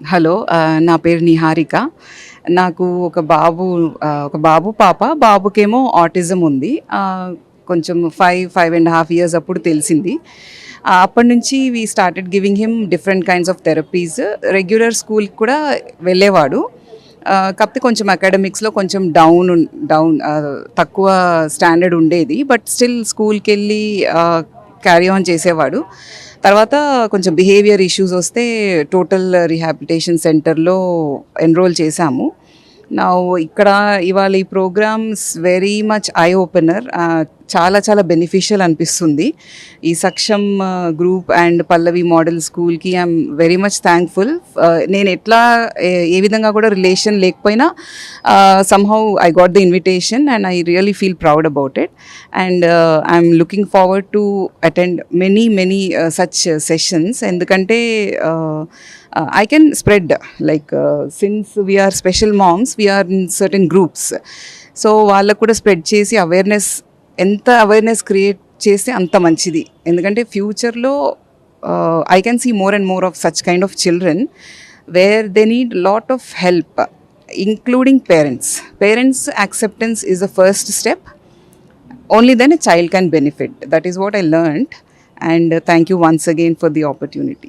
Hello. నా పేరు నిహారిక. నాకు ఒక బాబు, పాప. బాబుకేమో ఆటిజం ఉంది. కొంచెం 5.5 ఇయర్స్ అప్పుడు తెలిసింది. అప్పటి నుంచి we started giving him different kinds of therapies. Regular స్కూల్‌కి కూడా వెళ్ళేవాడు. కాకపోతే కొంచెం అకాడమిక్స్‌లో కొంచెం తక్కువ స్టాండర్డ్ ఉండేది. బట్ స్టిల్ స్కూల్‌కెళ్ళి క్యారీ ఆన్ చేసేవాడు. తర్వాత కొంచెం బిహేవియర్ ఇష్యూస్ వస్తే టోటల్ రీహాబిలిటేషన్ సెంటర్లో ఎన్రోల్ చేశాము. నా ఇక్కడ ఇవాళ ఈ programmes very much eye opener. చాలా చాలా బెనిఫిషియల్ అనిపిస్తుంది. ఈ Saksham group and Pallavi model స్కూల్కి ఐఎమ్ వెరీ మచ్ థ్యాంక్ఫుల్. నేను ఏ విధంగా కూడా రిలేషన్ లేకపోయినా somehow I got the invitation and I really feel proud about it. And I'm looking forward to attend many such sessions. ఎందుకంటే I can spread, like since we are special moms, we are in certain groups. So వాళ్ళకు కూడా spread చేసి ఎంత awareness create చేస్తే అంత మంచిది. ఎందుకంటే ఫ్యూచర్లో I can see more and more of such kind of children where they need lot of help, including parents. Parents' acceptance is the first step. Only then a child can benefit. That is what I learned. And thank you once again for the opportunity.